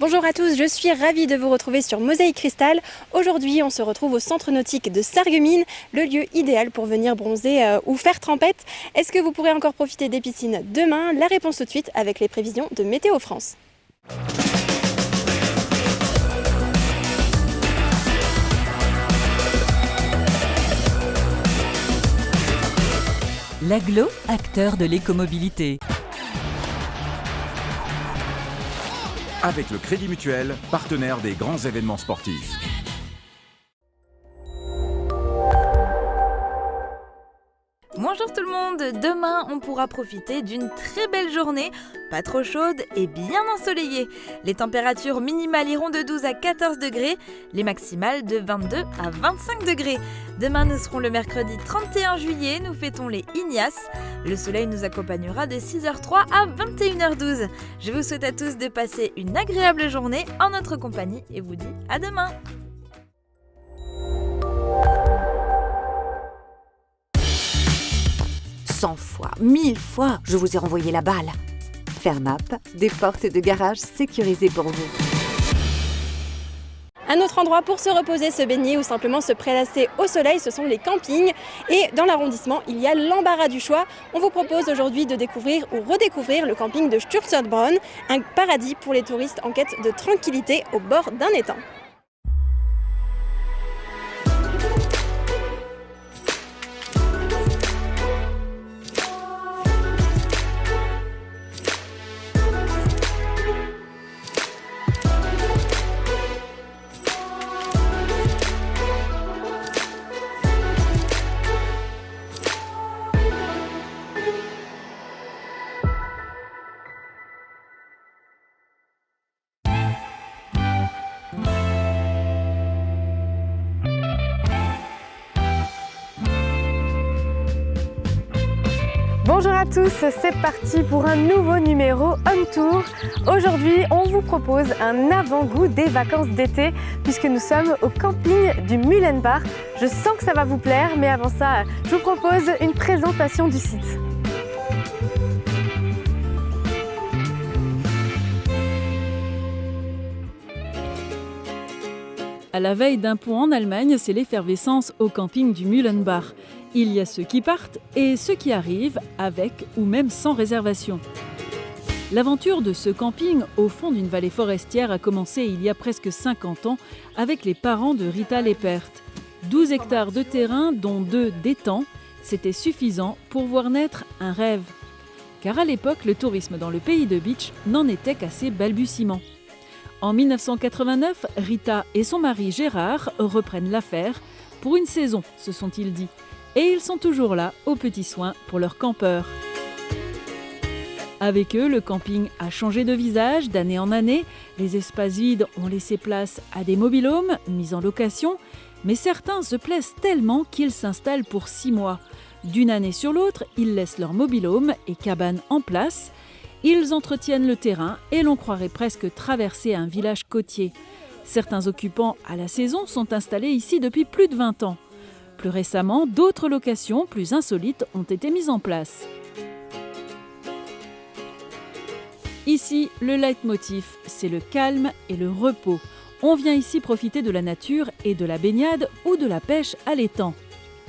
Bonjour à tous, je suis ravie de vous retrouver sur Mosaïque Cristal. Aujourd'hui, on se retrouve au centre nautique de Sarreguemines, le lieu idéal pour venir bronzer ou faire trempette. Est-ce que vous pourrez encore profiter des piscines demain? La réponse tout de suite avec les prévisions de Météo France. L'Agglo, acteur de l'écomobilité. Avec le Crédit Mutuel, partenaire des grands événements sportifs. Bonjour tout le monde, demain on pourra profiter d'une très belle journée, pas trop chaude et bien ensoleillée. Les températures minimales iront de 12 à 14 degrés, les maximales de 22 à 25 degrés. Demain nous serons le mercredi 31 juillet, nous fêtons les Ignaces. Le soleil nous accompagnera de 6h03 à 21h12. Je vous souhaite à tous de passer une agréable journée en notre compagnie et vous dis à demain. 100 fois, 1000 fois, je vous ai renvoyé la balle. Fermap, des portes de garage sécurisées pour vous. Un autre endroit pour se reposer, se baigner ou simplement se prélasser au soleil, ce sont les campings. Et dans l'arrondissement, il y a l'embarras du choix. On vous propose aujourd'hui de découvrir ou redécouvrir le camping de Sturzenbronn, un paradis pour les touristes en quête de tranquillité au bord d'un étang. Bonjour à tous, c'est parti pour un nouveau numéro Home Tour. Aujourd'hui, on vous propose un avant-goût des vacances d'été puisque nous sommes au camping du Mühlenbach. Je sens que ça va vous plaire, mais avant ça, je vous propose une présentation du site. À la veille d'un pont en Allemagne, c'est l'effervescence au camping du Mühlenbach. Il y a ceux qui partent et ceux qui arrivent avec ou même sans réservation. L'aventure de ce camping au fond d'une vallée forestière a commencé il y a presque 50 ans avec les parents de Rita Leppert. 12 hectares de terrain, dont 2 d'étangs, c'était suffisant pour voir naître un rêve. Car à l'époque, le tourisme dans le pays de Bitche n'en était qu'à ses balbutiements. En 1989, Rita et son mari Gérard reprennent l'affaire pour une saison, se sont-ils dit. Et ils sont toujours là, aux petits soins, pour leurs campeurs. Avec eux, le camping a changé de visage d'année en année. Les espaces vides ont laissé place à des mobil-homes mis en location. Mais certains se plaisent tellement qu'ils s'installent pour 6 mois. D'une année sur l'autre, ils laissent leur mobil-home et cabane en place. Ils entretiennent le terrain et l'on croirait presque traverser un village côtier. Certains occupants à la saison sont installés ici depuis plus de 20 ans. Plus récemment, d'autres locations plus insolites ont été mises en place. Ici, le leitmotiv, c'est le calme et le repos. On vient ici profiter de la nature et de la baignade ou de la pêche à l'étang.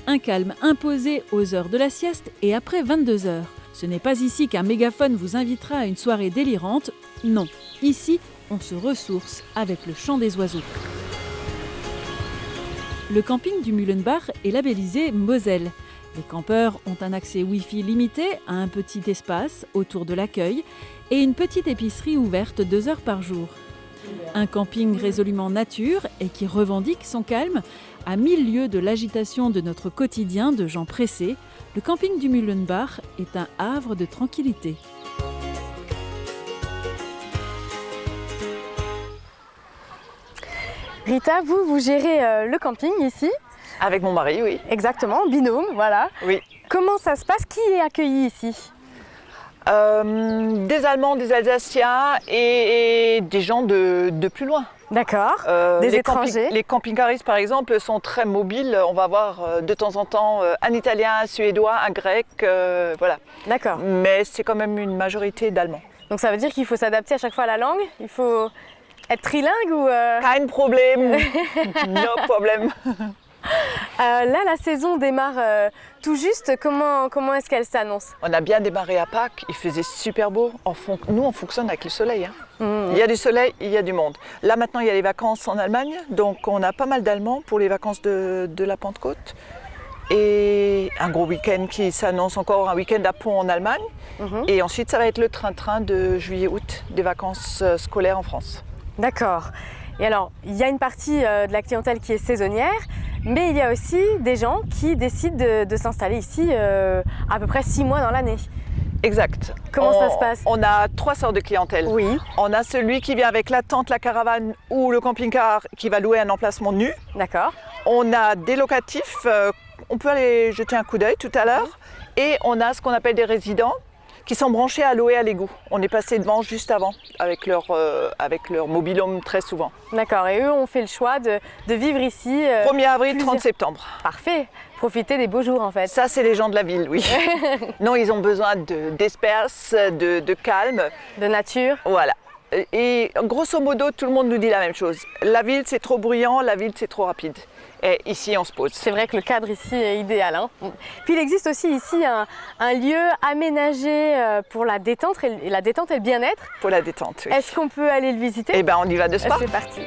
Un calme imposé aux heures de la sieste et après 22 heures. Ce n'est pas ici qu'un mégaphone vous invitera à une soirée délirante. Non, ici, on se ressource avec le chant des oiseaux. Le camping du Mühlenbach est labellisé Moselle. Les campeurs ont un accès Wi-Fi limité à un petit espace autour de l'accueil et une petite épicerie ouverte 2 heures par jour. Un camping résolument nature et qui revendique son calme, à 1000 lieues de l'agitation de notre quotidien de gens pressés, le camping du Mühlenbach est un havre de tranquillité. Rita, vous gérez le camping ici? Avec mon mari, oui. Exactement, binôme, voilà. Oui. Comment ça se passe? Qui est accueilli ici? Des Allemands, des Alsaciens et des gens de plus loin. D'accord, des étrangers. Les camping-caristes, par exemple, sont très mobiles. On va avoir de temps en temps un Italien, un Suédois, un Grec, voilà. D'accord. Mais c'est quand même une majorité d'Allemands. Donc ça veut dire qu'il faut s'adapter à chaque fois à la langue? Il faut Être trilingue ou Kein Problem. No problem. Là, la saison démarre tout juste. Comment est-ce qu'elle s'annonce? On a bien démarré à Pâques, il faisait super beau. Nous, on fonctionne avec le soleil. Hein. Il y a du soleil, il y a du monde. Là, maintenant, il y a les vacances en Allemagne, donc on a pas mal d'Allemands pour les vacances de la Pentecôte. Et un gros week-end qui s'annonce encore, un week-end à Pont en Allemagne. Et ensuite, ça va être le train-train de juillet-août, des vacances scolaires en France. D'accord. Et alors, il y a une partie de la clientèle qui est saisonnière, mais il y a aussi des gens qui décident de s'installer ici à peu près 6 mois dans l'année. Exact. Comment ça se passe? On a 3 sortes de clientèle. Oui. On a celui qui vient avec la tente, la caravane ou le camping-car qui va louer un emplacement nu. D'accord. On a des locatifs, on peut aller jeter un coup d'œil tout à l'heure. Et on a ce qu'on appelle des résidents qui sont branchés à l'eau et à l'égout. On est passé devant juste avant avec leur mobil-home très souvent. D'accord, et eux ont fait le choix de vivre ici 1er avril, 30 septembre. Parfait, profiter des beaux jours en fait. Ça, c'est les gens de la ville, oui. Non, ils ont besoin d'espace, de calme. De nature. Voilà. Et grosso modo, tout le monde nous dit la même chose. La ville, c'est trop bruyant, la ville, c'est trop rapide. Et ici, on se pose. C'est vrai que le cadre ici est idéal. Hein. Puis il existe aussi ici un lieu aménagé pour la détente et la détente et le bien-être. Pour la détente, oui. Est-ce qu'on peut aller le visiter? Eh bien, on y va de ce pas. C'est parti.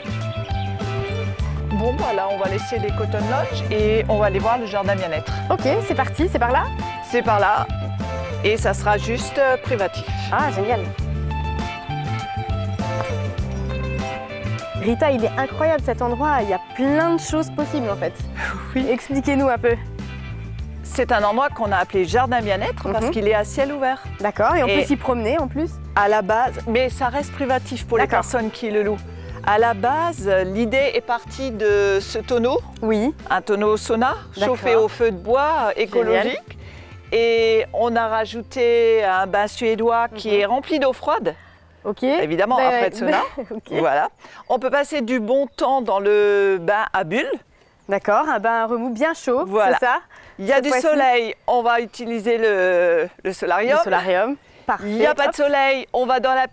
Bon, voilà, on va laisser les Cotton Lodge et on va aller voir le jardin bien-être. Ok, c'est parti, c'est par là? C'est par là et ça sera juste privatif. Ah, génial. Rita, il est incroyable cet endroit, il y a plein de choses possibles en fait. Oui. Expliquez-nous un peu. C'est un endroit qu'on a appelé jardin bien-être parce qu'il est à ciel ouvert. D'accord, et on peut s'y promener en plus? À la base, mais ça reste privatif pour les personnes qui le louent. À la base, l'idée est partie de ce tonneau, un tonneau sauna chauffé au feu de bois écologique. Génial. Et on a rajouté un bain suédois qui est rempli d'eau froide. Ok. Évidemment, après le sauna. Okay. Voilà. On peut passer du bon temps dans le bain à bulles. D'accord, un bain à remous bien chaud, voilà. C'est ça? Il y a du soleil, on va utiliser le solarium. Le solarium, parfait. Il n'y a pas de soleil, on va dans le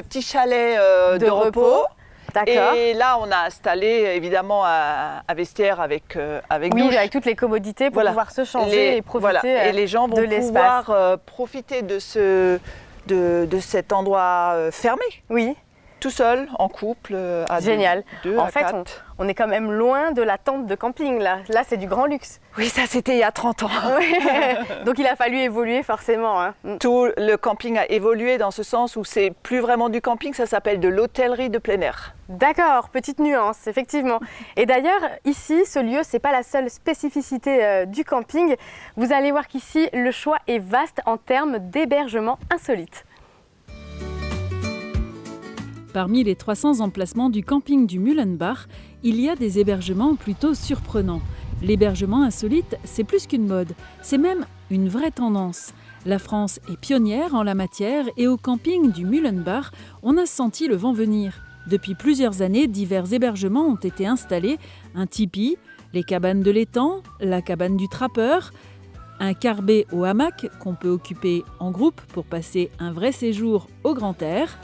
petit chalet de repos. D'accord. Et là, on a installé évidemment un vestiaire avec douche. Avec toutes les commodités pour pouvoir se changer et profiter et les gens vont pouvoir profiter de cet endroit fermé. Oui. Tout seul, en couple, à Génial. deux, en à fait, quatre. On est quand même loin de la tente de camping là. Là, c'est du grand luxe. Oui, ça c'était il y a 30 ans. Donc il a fallu évoluer forcément. Hein. Tout le camping a évolué dans ce sens où c'est plus vraiment du camping, ça s'appelle de l'hôtellerie de plein air. D'accord, petite nuance, effectivement. Et d'ailleurs, ici, ce lieu, c'est pas la seule spécificité du camping. Vous allez voir qu'ici, le choix est vaste en termes d'hébergement insolite. Parmi les 300 emplacements du camping du Mühlenbach, il y a des hébergements plutôt surprenants. L'hébergement insolite, c'est plus qu'une mode, c'est même une vraie tendance. La France est pionnière en la matière et au camping du Mühlenbach, on a senti le vent venir. Depuis plusieurs années, divers hébergements ont été installés, un tipi, les cabanes de l'étang, la cabane du trappeur, un carbet au hamac qu'on peut occuper en groupe pour passer un vrai séjour au grand air.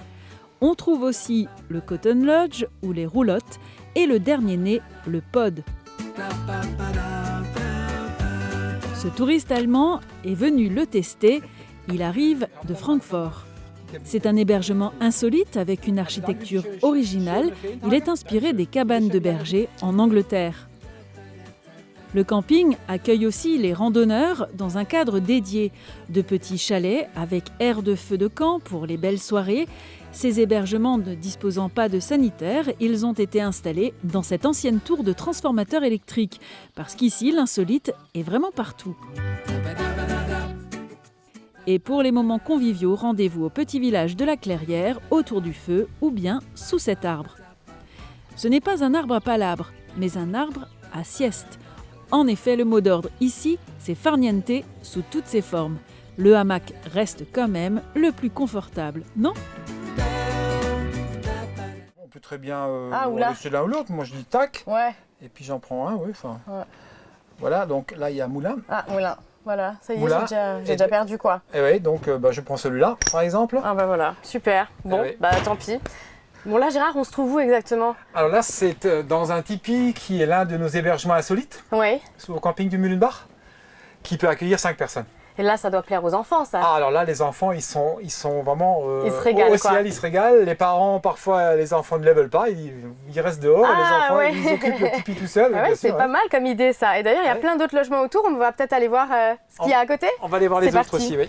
On trouve aussi le Cotton Lodge ou les roulottes et le dernier né, le pod. Ce touriste allemand est venu le tester, il arrive de Francfort. C'est un hébergement insolite avec une architecture originale, il est inspiré des cabanes de berger en Angleterre. Le camping accueille aussi les randonneurs dans un cadre dédié, de petits chalets avec aire de feu de camp pour les belles soirées. Ces hébergements ne disposant pas de sanitaires, ils ont été installés dans cette ancienne tour de transformateur électrique, parce qu'ici, l'insolite est vraiment partout. Et pour les moments conviviaux, rendez-vous au petit village de la Clairière, autour du feu ou bien sous cet arbre. Ce n'est pas un arbre à palabres, mais un arbre à sieste. En effet, le mot d'ordre ici, c'est farniente sous toutes ses formes. Le hamac reste quand même le plus confortable, non ? On peut très bien laisser l'un ou l'autre. Moi, je dis tac, et puis j'en prends un, Voilà, donc là, il y a moulin. Ah, moulin. Voilà, ça y est, j'ai déjà perdu quoi. Et oui, donc je prends celui-là, par exemple. Ah bah voilà, super. Bon, tant pis. Bon là Gérard, on se trouve où exactement? Alors là, c'est dans un tipi qui est l'un de nos hébergements insolites, Oui. au camping du Mullenbach, qui peut accueillir 5 personnes. Et là, ça doit plaire aux enfants, ça. Ah, alors là, les enfants, ils sont vraiment Ils se régalent, au ciel, ils se régalent. Les parents, parfois, les enfants ne lèvent pas, ils restent dehors. Et les enfants, ouais. ils occupent le tipi tout seul. Ah ouais, c'est pas mal comme idée, ça. Et d'ailleurs, il y a plein d'autres logements autour. On va peut-être aller voir ce qu'il y a à côté. On va aller voir les C'est autres parti. aussi, oui.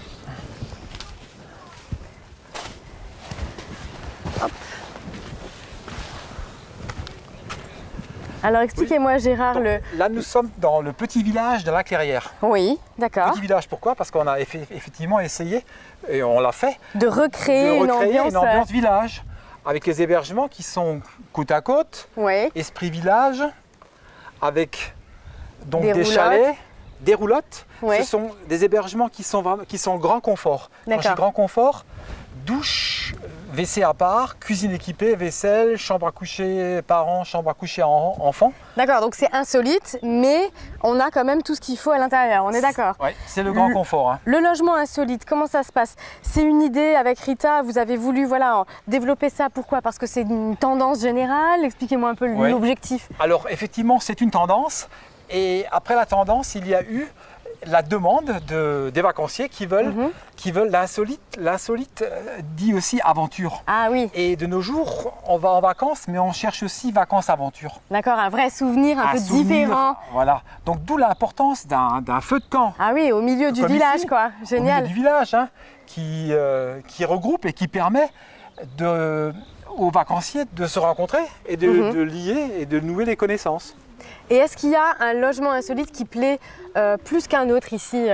Alors, expliquez-moi, Gérard, Donc, là, nous sommes dans le petit village de la Clairière. Oui, d'accord. Petit village, pourquoi? Parce qu'on a effectivement essayé, et on l'a fait, De recréer une ambiance. village, avec les hébergements qui sont côte à côte, Oui. esprit village, avec donc Des des roulottes. chalets, des roulottes. Oui. Ce sont des hébergements qui sont grand confort. Quand je dis D'accord. grand confort, douche, WC à part, cuisine équipée, vaisselle, chambre à coucher parents, chambre à coucher enfants. D'accord, donc c'est insolite, mais on a quand même tout ce qu'il faut à l'intérieur. On est d'accord? Ouais, c'est le grand confort. Hein. Le logement insolite, comment ça se passe? C'est une idée avec Rita, vous avez voulu développer ça, pourquoi? Parce que c'est une tendance générale, expliquez-moi un peu Ouais. l'objectif. Alors effectivement, c'est une tendance. Et après la tendance, il y a eu la demande des vacanciers qui veulent l'insolite. L'insolite dit aussi aventure. Ah oui, Et de nos jours, on va en vacances, mais on cherche aussi vacances-aventure. d'accord, un vrai souvenir un peu souvenir, différent. Voilà. Donc d'où l'importance d'un feu de camp. Ah oui, au milieu du Comme village, ici, quoi. Au Génial. milieu du village, hein, qui regroupe et qui permet aux vacanciers de se rencontrer et de lier et de nouer les connaissances. Et est-ce qu'il y a un logement insolite qui plaît plus qu'un autre ici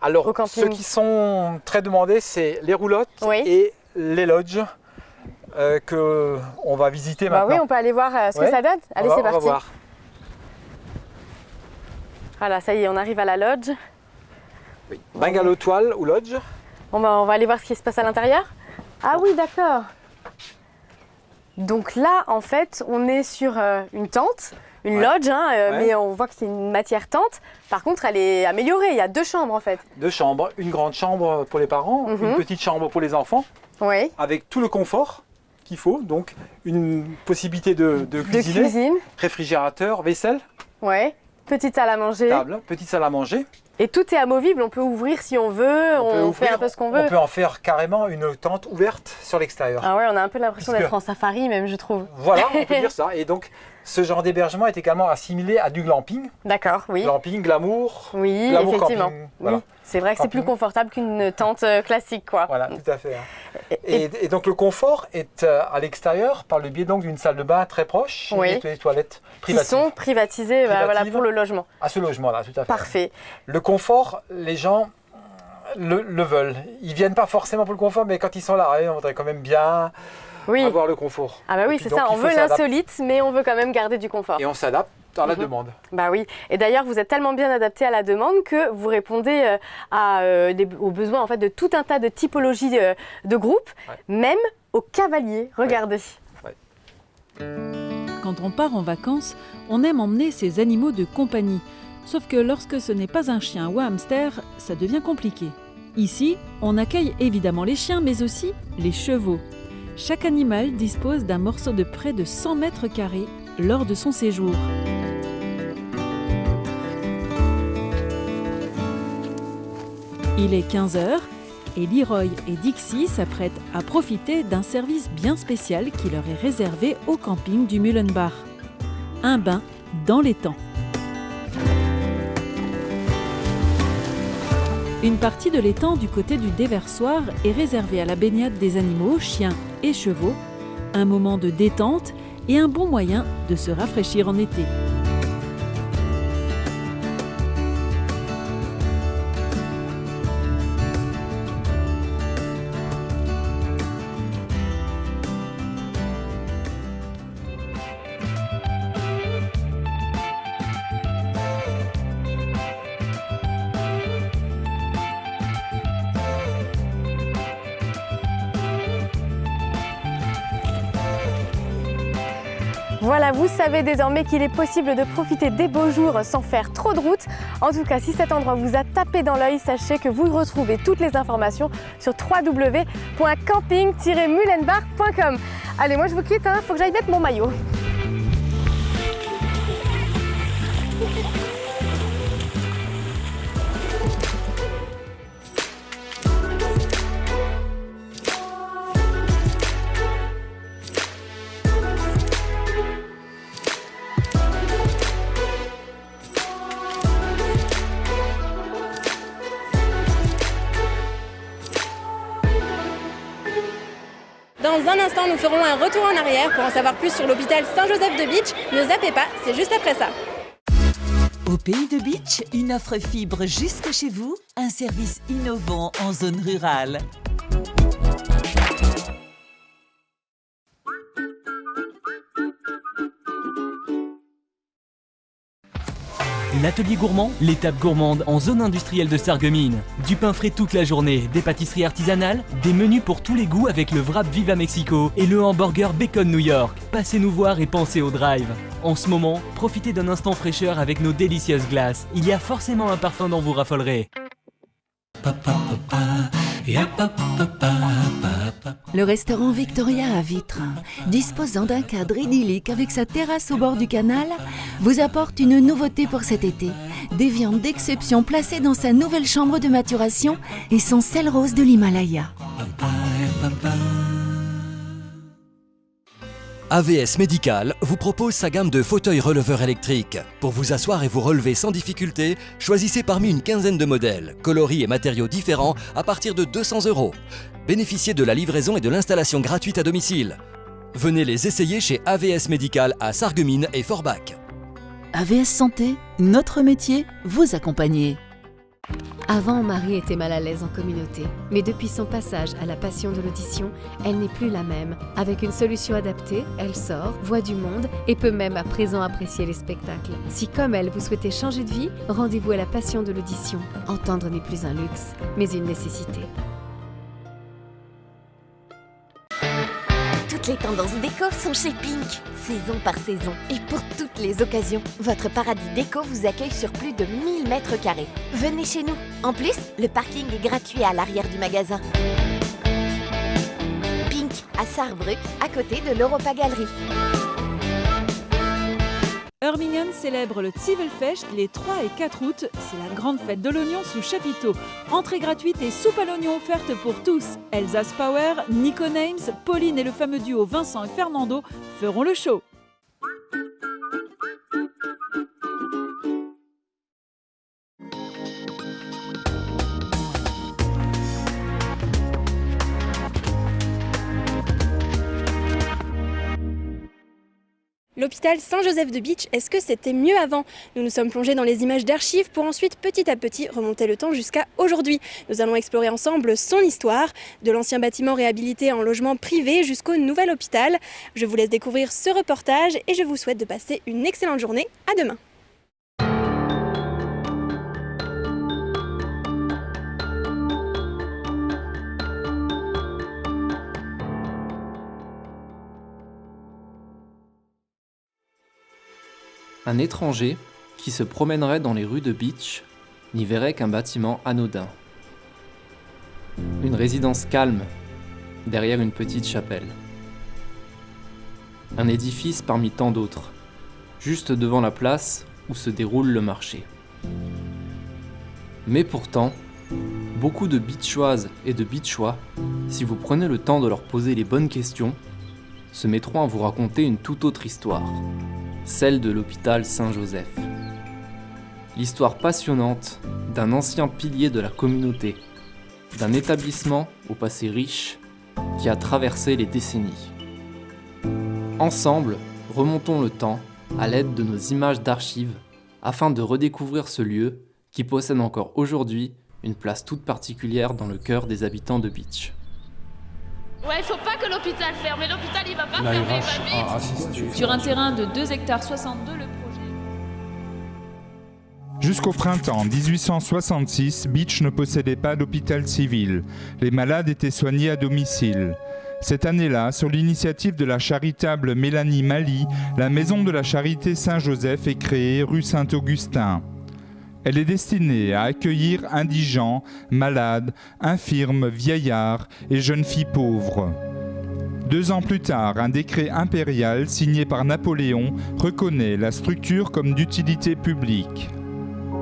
Alors, au camping? ceux qui sont très demandés, c'est les roulottes Oui. et les lodges qu'on va visiter Bah maintenant. oui, on peut aller voir ce que Ouais. ça donne. Allez, c'est On va parti. voir. Voilà, ça y est, on arrive à la lodge. Oui. Bungalow toile ou lodge. On va aller voir ce qui se passe à l'intérieur. Ah oui, d'accord. Donc là, en fait, on est sur une tente, une lodge, hein, mais on voit que c'est une matière tente. Par contre, elle est améliorée. Il y a 2 chambres, en fait. 2 chambres, une grande chambre pour les parents, une petite chambre pour les enfants, Oui. avec tout le confort qu'il faut. Donc, une possibilité de De cuisiner, cuisine. réfrigérateur, vaisselle, Ouais. Petite salle à manger. table, petite salle à manger. Et tout est amovible. On peut ouvrir si on veut. On fait un peu ce qu'on veut. On peut en faire carrément une tente ouverte sur l'extérieur. Ah ouais, on a un peu l'impression Puisque- d'être en safari, même, je trouve. Voilà, on peut dire ça. Et donc, ce genre d'hébergement est également assimilé à du glamping. D'accord, oui. Glamping, glamour. Oui, glamour effectivement. camping, voilà. Oui, c'est vrai que c'est plus Camping. confortable qu'une tente classique, quoi. Voilà, tout à fait. hein. Et- Et donc, le confort est à l'extérieur par le biais donc d'une salle de bain très proche Oui. et des toilettes Qui privatives. sont privatisés voilà, Privatives. pour le logement. À ce logement-là, tout à fait. Parfait. Le confort, les gens le veulent. Ils viennent pas forcément pour le confort, mais quand ils sont là, on voudrait quand même bien Oui. avoir le confort. Ah bah oui, Et puis c'est donc, ça. il On faut veut s'adapter. l'insolite, mais on veut quand même garder du confort. Et on s'adapte à la demande. Bah oui. Et d'ailleurs, vous êtes tellement bien adapté à la demande que vous répondez aux besoins en fait de tout un tas de typologies de groupes, Ouais. même aux cavaliers. Regardez. Quand on part en vacances, on aime emmener ses animaux de compagnie. Sauf que lorsque ce n'est pas un chien ou un hamster, ça devient compliqué. Ici, on accueille évidemment les chiens, mais aussi les chevaux. Chaque animal dispose d'un morceau de près de 100 mètres carrés lors de son séjour. Il est 15h et Leroy et Dixie s'apprêtent à profiter d'un service bien spécial qui leur est réservé au camping du Mullenbach. Un bain dans l'étang. Une partie de l'étang du côté du déversoir est réservée à la baignade des animaux, chiens et chevaux, un moment de détente et un bon moyen de se rafraîchir en été. Voilà, vous savez désormais qu'il est possible de profiter des beaux jours sans faire trop de route. En tout cas, si cet endroit vous a tapé dans l'œil, sachez que vous retrouvez toutes les informations sur www.camping-muhlenbach.com. Allez, moi je vous quitte, faut que j'aille mettre mon maillot. Dans un instant, nous ferons un retour en arrière pour en savoir plus sur l'hôpital Saint-Joseph de Bitche. Ne zappez pas, c'est juste après ça. Au pays de Bitche, une offre fibre jusque chez vous, un service innovant en zone rurale. L'atelier gourmand, l'étape gourmande en zone industrielle de Sarreguemines. Du pain frais toute la journée, des pâtisseries artisanales, des menus pour tous les goûts avec le wrap Viva Mexico et le hamburger Bacon New York. Passez nous voir et pensez au drive. En ce moment, profitez d'un instant fraîcheur avec nos délicieuses glaces. Il y a forcément un parfum dont vous raffolerez. Le restaurant Victoria à Vitrain, disposant d'un cadre idyllique avec sa terrasse au bord du canal, vous apporte une nouveauté pour cet été. Des viandes d'exception placées dans sa nouvelle chambre de maturation et son sel rose de l'Himalaya. AVS Médical vous propose sa gamme de fauteuils releveurs électriques. Pour vous asseoir et vous relever sans difficulté, choisissez parmi une quinzaine de modèles, coloris et matériaux différents à partir de 200 €. Bénéficiez de la livraison et de l'installation gratuite à domicile. Venez les essayer chez AVS Médical à Sarreguemines et Forbach. AVS Santé, notre métier, vous accompagner. Avant, Marie était mal à l'aise en communauté, mais depuis son passage à la passion de l'audition, elle n'est plus la même. Avec une solution adaptée, elle sort, voit du monde et peut même à présent apprécier les spectacles. Si comme elle, vous souhaitez changer de vie, rendez-vous à la passion de l'audition. Entendre n'est plus un luxe, mais une nécessité. Toutes les tendances déco sont chez Pink, saison par saison. Et pour toutes les occasions, votre paradis déco vous accueille sur plus de 1000 mètres carrés. Venez chez nous. En plus, le parking est gratuit à l'arrière du magasin. Pink, à Sarrebruck, à côté de l'Europa Galerie. Ermingen célèbre le Zwiebelfest les 3 et 4 août. C'est la grande fête de l'oignon sous chapiteau. Entrée gratuite et soupe à l'oignon offerte pour tous. Elsa Power, Nico Names, Pauline et le fameux duo Vincent et Fernando feront le show. L'hôpital Saint-Joseph de Bitche, est-ce que c'était mieux avant? Nous nous sommes plongés dans les images d'archives pour ensuite petit à petit remonter le temps jusqu'à aujourd'hui. Nous allons explorer ensemble son histoire, de l'ancien bâtiment réhabilité en logement privé jusqu'au nouvel hôpital. Je vous laisse découvrir ce reportage et je vous souhaite de passer une excellente journée. À demain. Un étranger qui se promènerait dans les rues de Bitche n'y verrait qu'un bâtiment anodin. Une résidence calme, derrière une petite chapelle. Un édifice parmi tant d'autres, juste devant la place où se déroule le marché. Mais pourtant, beaucoup de Bitchoises et de Bitchois, si vous prenez le temps de leur poser les bonnes questions, se mettront à vous raconter une toute autre histoire. Celle de l'hôpital Saint-Joseph. L'histoire passionnante d'un ancien pilier de la communauté, d'un établissement au passé riche qui a traversé les décennies. Ensemble, remontons le temps à l'aide de nos images d'archives afin de redécouvrir ce lieu qui possède encore aujourd'hui une place toute particulière dans le cœur des habitants de Bitche. Ouais, il faut pas que l'hôpital ferme, mais l'hôpital il va pas fermer, il va vite. Sur un terrain de 2 hectares 62, le projet... Jusqu'au printemps 1866, Bitche ne possédait pas d'hôpital civil. Les malades étaient soignés à domicile. Cette année-là, sur l'initiative de la charitable Mélanie Mali, la Maison de la Charité Saint-Joseph est créée rue Saint-Augustin. Elle est destinée à accueillir indigents, malades, infirmes, vieillards et jeunes filles pauvres. 2 ans plus tard, un décret impérial signé par Napoléon reconnaît la structure comme d'utilité publique.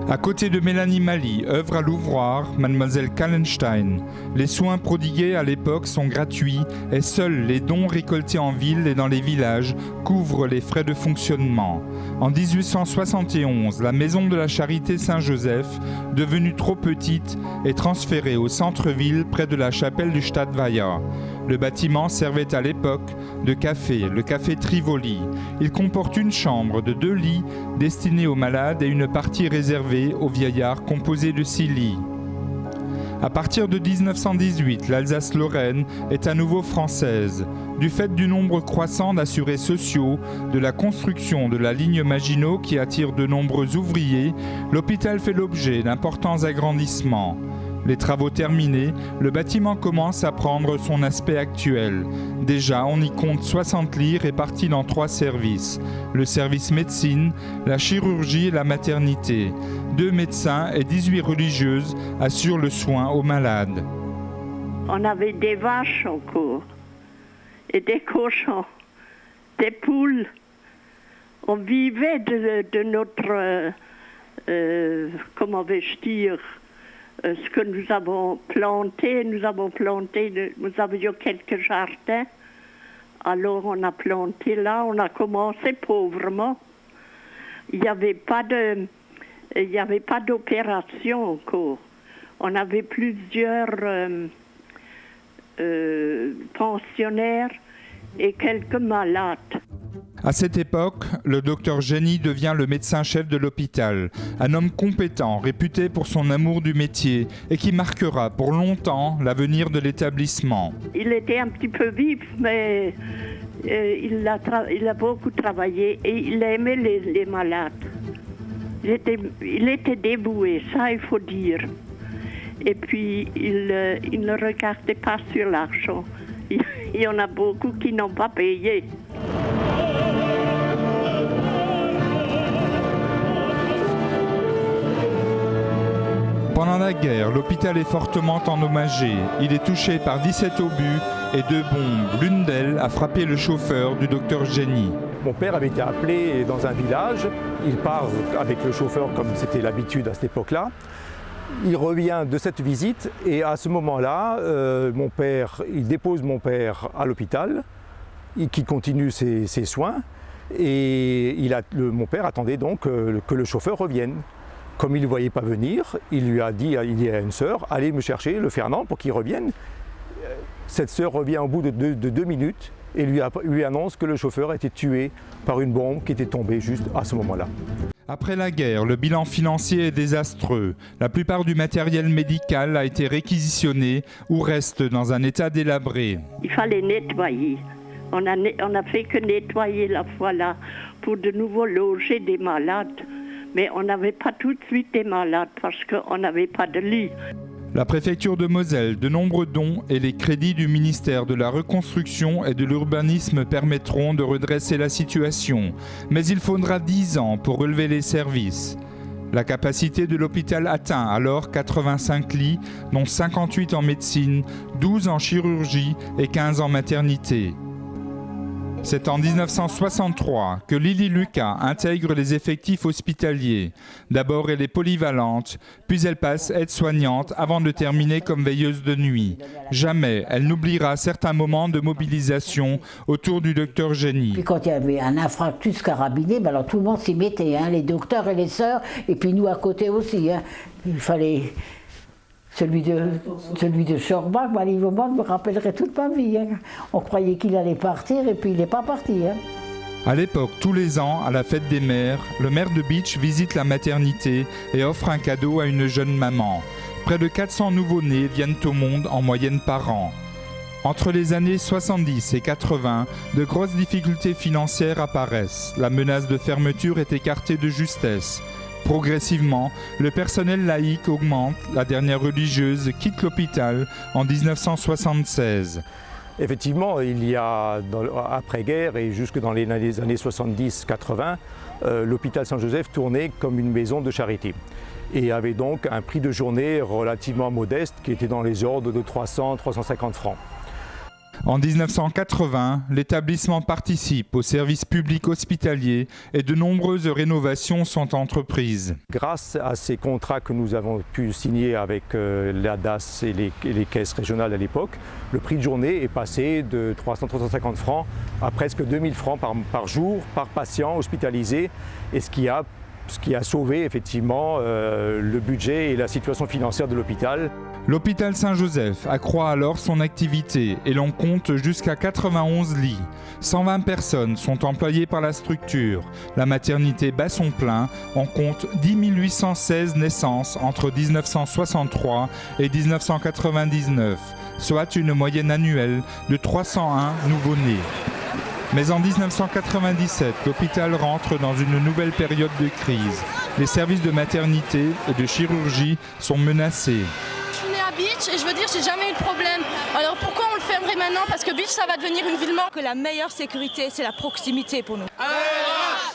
À côté de Mélanie Mali, œuvre à l'ouvroir Mademoiselle Kallenstein. Les soins prodigués à l'époque sont gratuits et seuls les dons récoltés en ville et dans les villages couvrent les frais de fonctionnement. En 1871, la Maison de la Charité Saint-Joseph, devenue trop petite, est transférée au centre-ville près de la chapelle du Stadtweiher. Le bâtiment servait à l'époque de café, le café Trivoli. Il comporte une chambre de 2 lits destinés aux malades et une partie réservée aux vieillards composée de 6 lits. À partir de 1918, l'Alsace-Lorraine est à nouveau française. Du fait du nombre croissant d'assurés sociaux, de la construction de la ligne Maginot qui attire de nombreux ouvriers, l'hôpital fait l'objet d'importants agrandissements. Les travaux terminés, le bâtiment commence à prendre son aspect actuel. Déjà, on y compte 60 lits répartis dans 3 services. Le service médecine, la chirurgie et la maternité. 2 médecins et 18 religieuses assurent le soin aux malades. On avait des vaches encore, et des cochons, des poules. On vivait de notre, comment vais-je dire, ce que nous avions planté, nous avions quelques jardins, alors on a planté là, on a commencé pauvrement. Il n'y avait pas d'opération encore. On avait plusieurs pensionnaires et quelques malades. À cette époque, le docteur Génie devient le médecin-chef de l'hôpital, un homme compétent, réputé pour son amour du métier et qui marquera pour longtemps l'avenir de l'établissement. Il était un petit peu vif, mais il a beaucoup travaillé et il aimait les malades. Il était dévoué, ça il faut dire. Et puis il ne regardait pas sur l'argent. Il y en a beaucoup qui n'ont pas payé. Pendant la guerre, l'hôpital est fortement endommagé. Il est touché par 17 obus et 2 bombes. L'une d'elles a frappé le chauffeur du docteur Génie. Mon père avait été appelé dans un village. Il part avec le chauffeur comme c'était l'habitude à cette époque-là. Il revient de cette visite et à ce moment-là, il dépose mon père à l'hôpital, qui continue ses soins. Et mon père attendait donc que le chauffeur revienne. Comme il ne le voyait pas venir, il lui a dit, il y a une sœur, allez me chercher le Fernand pour qu'il revienne. Cette sœur revient au bout de 2 minutes et lui annonce que le chauffeur a été tué par une bombe qui était tombée juste à ce moment-là. Après la guerre, le bilan financier est désastreux. La plupart du matériel médical a été réquisitionné ou reste dans un état délabré. Il fallait nettoyer. On a fait que nettoyer la fois là pour de nouveau loger des malades. Mais on n'avait pas tout de suite des malades parce qu'on n'avait pas de lit. La préfecture de Moselle, de nombreux dons et les crédits du ministère de la Reconstruction et de l'Urbanisme permettront de redresser la situation. Mais il faudra 10 ans pour relever les services. La capacité de l'hôpital atteint alors 85 lits, dont 58 en médecine, 12 en chirurgie et 15 en maternité. C'est en 1963 que Lily Lucas intègre les effectifs hospitaliers. D'abord, elle est polyvalente, puis elle passe aide-soignante avant de terminer comme veilleuse de nuit. Jamais elle n'oubliera certains moments de mobilisation autour du docteur Génie. Puis quand il y avait un infarctus carabiné, alors tout le monde s'y mettait, les docteurs et les sœurs, et puis nous à côté aussi. Il fallait... Celui de Schorbach, il me rappellerait toute ma vie. On croyait qu'il allait partir et puis il n'est pas parti. À l'époque, tous les ans, à la fête des mères, le maire de Bitche visite la maternité et offre un cadeau à une jeune maman. Près de 400 nouveau-nés viennent au monde en moyenne par an. Entre les années 70 et 80, de grosses difficultés financières apparaissent. La menace de fermeture est écartée de justesse. Progressivement, le personnel laïque augmente. La dernière religieuse quitte l'hôpital en 1976. Effectivement, il y a, après-guerre et jusque dans les années 70-80, l'hôpital Saint-Joseph tournait comme une maison de charité et avait donc un prix de journée relativement modeste qui était dans les ordres de 300-350 francs. En 1980, l'établissement participe au service public hospitalier et de nombreuses rénovations sont entreprises. Grâce à ces contrats que nous avons pu signer avec la DAS et les caisses régionales à l'époque, le prix de journée est passé de 300-350 francs à presque 2000 francs par jour, par patient hospitalisé, et ce qui a sauvé effectivement le budget et la situation financière de l'hôpital. L'hôpital Saint-Joseph accroît alors son activité et l'on compte jusqu'à 91 lits. 120 personnes sont employées par la structure. La maternité bat son plein, on compte 10 816 naissances entre 1963 et 1999, soit une moyenne annuelle de 301 nouveau-nés. Mais en 1997, l'hôpital rentre dans une nouvelle période de crise. Les services de maternité et de chirurgie sont menacés. Je suis née à Beach et je veux dire, j'ai jamais eu de problème. Alors pourquoi on le fermerait maintenant? Parce que Beach, ça va devenir une ville morte. Que la meilleure sécurité, c'est la proximité pour nous.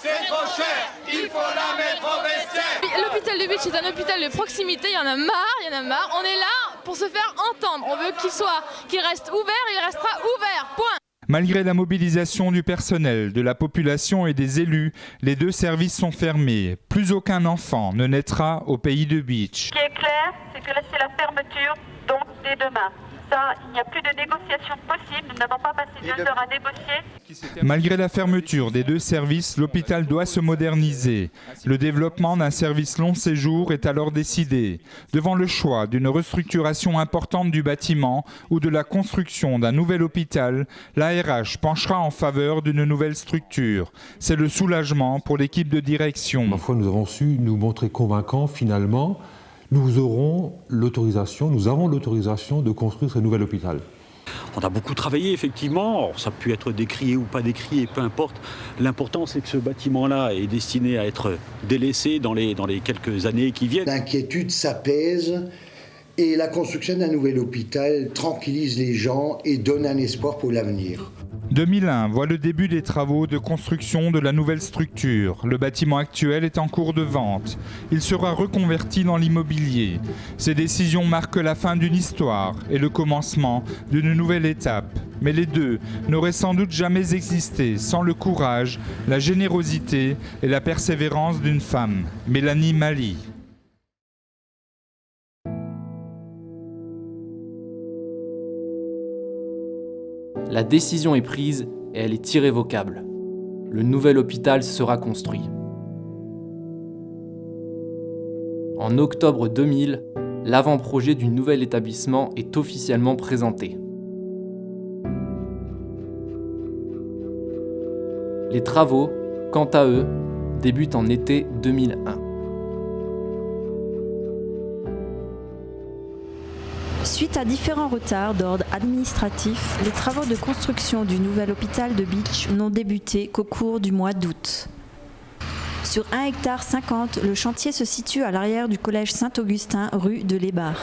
C'est trop cher, il faut la mettre au vestiaire. L'hôpital de Beach est un hôpital de proximité, il y en a marre. On est là pour se faire entendre. On veut qu'il reste ouvert, il restera ouvert, point. Malgré la mobilisation du personnel, de la population et des élus, les deux services sont fermés. Plus aucun enfant ne naîtra au pays de Beach. Ce qui est clair, c'est que là, c'est la fermeture, donc dès demain. Ça, il n'y a plus de négociation possible. Nous n'avons pas passé 2 heures à négocier. Malgré la fermeture des deux services, l'hôpital doit se moderniser. Le développement d'un service long séjour est alors décidé. Devant le choix d'une restructuration importante du bâtiment ou de la construction d'un nouvel hôpital, l'ARH penchera en faveur d'une nouvelle structure. C'est le soulagement pour l'équipe de direction. Parfois, nous avons su nous montrer convaincants finalement. Nous avons l'autorisation de construire ce nouvel hôpital. On a beaucoup travaillé, effectivement. Alors, ça a pu être décrié ou pas décrié, peu importe. L'important, c'est que ce bâtiment-là est destiné à être délaissé dans les quelques années qui viennent. L'inquiétude s'apaise et la construction d'un nouvel hôpital tranquillise les gens et donne un espoir pour l'avenir. 2001 voit le début des travaux de construction de la nouvelle structure. Le bâtiment actuel est en cours de vente. Il sera reconverti dans l'immobilier. Ces décisions marquent la fin d'une histoire et le commencement d'une nouvelle étape. Mais les deux n'auraient sans doute jamais existé sans le courage, la générosité et la persévérance d'une femme, Mélanie Mali. La décision est prise et elle est irrévocable. Le nouvel hôpital sera construit. En octobre 2000, l'avant-projet du nouvel établissement est officiellement présenté. Les travaux, quant à eux, débutent en été 2001. Suite à différents retards d'ordre administratif, les travaux de construction du nouvel hôpital de Beach n'ont débuté qu'au cours du mois d'août. Sur 1,50 hectare, le chantier se situe à l'arrière du collège Saint-Augustin, rue de l'Ébar.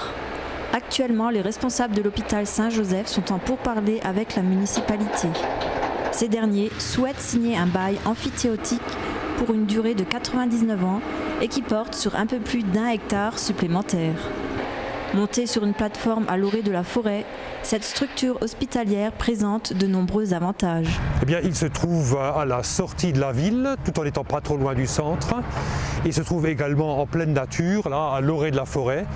Actuellement, les responsables de l'hôpital Saint-Joseph sont en pourparlers avec la municipalité. Ces derniers souhaitent signer un bail amphithéotique pour une durée de 99 ans et qui porte sur un peu plus d'1 hectare supplémentaire. Montée sur une plateforme à l'orée de la forêt, cette structure hospitalière présente de nombreux avantages. Eh bien, il se trouve à la sortie de la ville, tout en n'étant pas trop loin du centre. Il se trouve également en pleine nature, là, à l'orée de la forêt,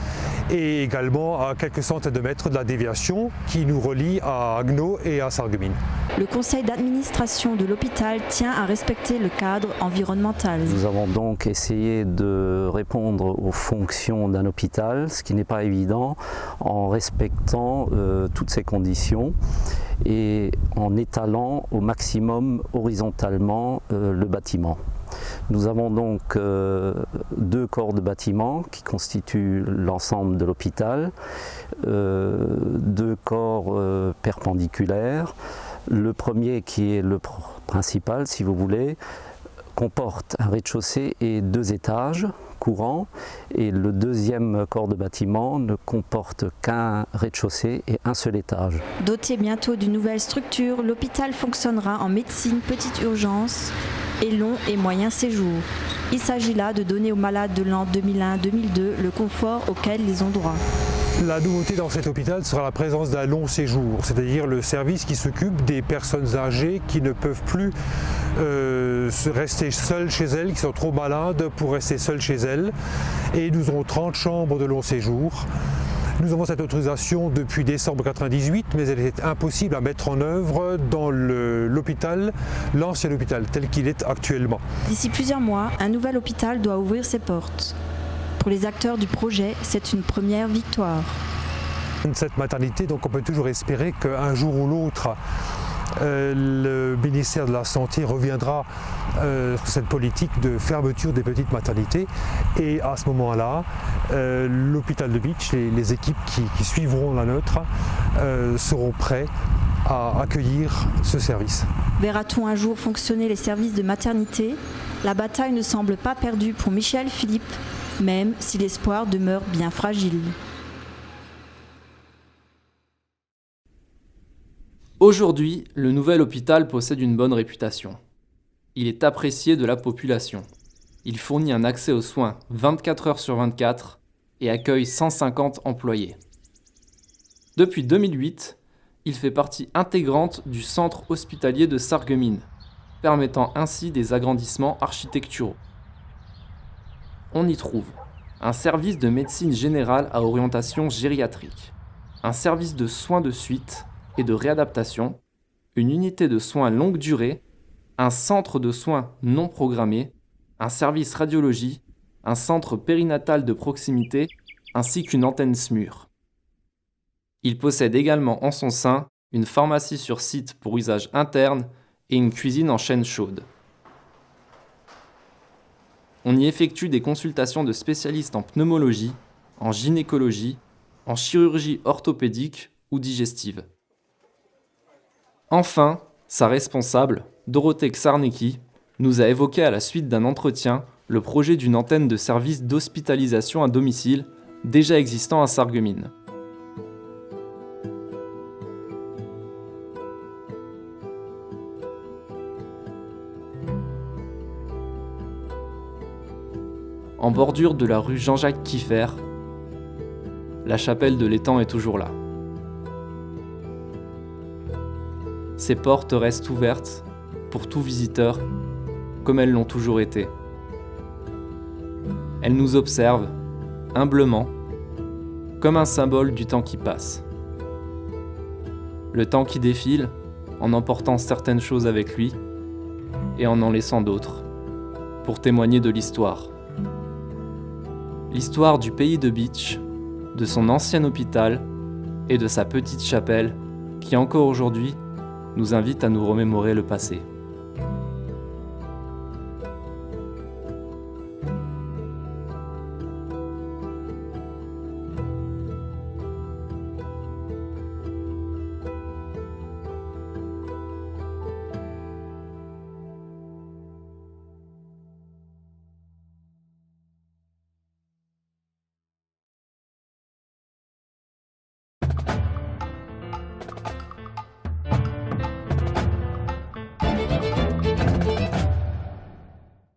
et également à quelques centaines de mètres de la déviation qui nous relie à Agno et à Sarreguemines. Le conseil d'administration de l'hôpital tient à respecter le cadre environnemental. Nous avons donc essayé de répondre aux fonctions d'un hôpital, ce qui n'est pas évident, en respectant toutes ces conditions et en étalant au maximum horizontalement le bâtiment. Nous avons donc 2 corps de bâtiment qui constituent l'ensemble de l'hôpital, 2 corps perpendiculaires. Le premier, qui est le principal, si vous voulez, comporte un rez-de-chaussée et 2 étages courants, et le deuxième corps de bâtiment ne comporte qu'un rez-de-chaussée et un seul étage. Doté bientôt d'une nouvelle structure, l'hôpital fonctionnera en médecine petite urgence et long et moyen séjour. Il s'agit là de donner aux malades de l'an 2001-2002 le confort auquel ils ont droit. La nouveauté dans cet hôpital sera la présence d'un long séjour, c'est-à-dire le service qui s'occupe des personnes âgées qui ne peuvent plus rester seules chez elles, qui sont trop malades pour rester seules chez elles. Et nous aurons 30 chambres de long séjour. Nous avons cette autorisation depuis décembre 1998, mais elle était impossible à mettre en œuvre dans l'hôpital, l'ancien hôpital, tel qu'il est actuellement. D'ici plusieurs mois, un nouvel hôpital doit ouvrir ses portes. Pour les acteurs du projet, c'est une première victoire. Cette maternité, donc on peut toujours espérer qu'un jour ou l'autre, le ministère de la Santé reviendra sur cette politique de fermeture des petites maternités, et à ce moment-là, l'hôpital de Bitche, les équipes qui suivront la nôtre seront prêts à accueillir ce service. Verra-t-on un jour fonctionner les services de maternité? La bataille ne semble pas perdue pour Michel Philippe, même si l'espoir demeure bien fragile. Aujourd'hui, le nouvel hôpital possède une bonne réputation. Il est apprécié de la population. Il fournit un accès aux soins 24 heures sur 24 et accueille 150 employés. Depuis 2008, il fait partie intégrante du centre hospitalier de Sarreguemines, permettant ainsi des agrandissements architecturaux. On y trouve un service de médecine générale à orientation gériatrique, un service de soins de suite et de réadaptation, une unité de soins longue durée, un centre de soins non programmés, un service radiologie, un centre périnatal de proximité, ainsi qu'une antenne SMUR. Il possède également en son sein une pharmacie sur site pour usage interne et une cuisine en chaîne chaude. On y effectue des consultations de spécialistes en pneumologie, en gynécologie, en chirurgie orthopédique ou digestive. Enfin, sa responsable, Dorothée Czarnecki, nous a évoqué à la suite d'un entretien le projet d'une antenne de service d'hospitalisation à domicile déjà existant à Sarreguemines. En bordure de la rue Jean-Jacques Kieffer, la chapelle de l'étang est toujours là. Ses portes restent ouvertes pour tout visiteur, comme elles l'ont toujours été. Elle nous observe, humblement, comme un symbole du temps qui passe. Le temps qui défile, en emportant certaines choses avec lui, et en laissant d'autres, pour témoigner de l'histoire. L'histoire du pays de Bitche, de son ancien hôpital et de sa petite chapelle qui encore aujourd'hui nous invite à nous remémorer le passé.